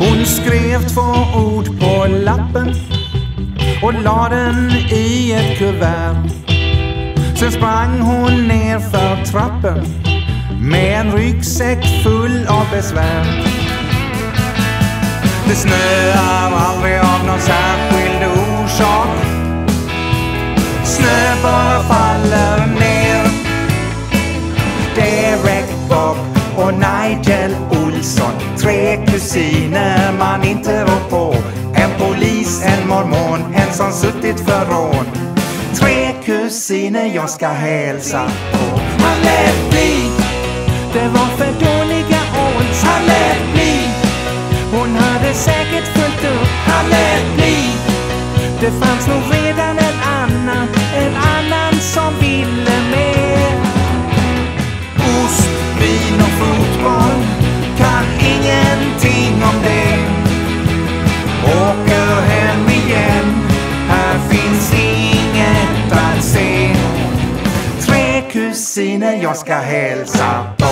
Hon skrev 2 ord på lappen och la den i ett kuvert. Sen sprang hon ner för trappen med en ryggsäck full av besvär. Det snöar aldrig av någon särskild orsak. Snö bara faller ner. Derek, Bob och Nigel Olsson, 3 kusiner man inte rår på. En polis, en mormon, en som suttit för rån. 3 kusiner jag ska hälsa på. Han lät bli, det var för dåliga odds. Han lät bli, hon hade säkert fullt upp. Han lät bli, det fanns nog redan en annan som ville med. Ost, vin och fotboll, kan ingenting om det. Åker hem igen, här finns inget att se. 3 kusiner jag ska hälsa på.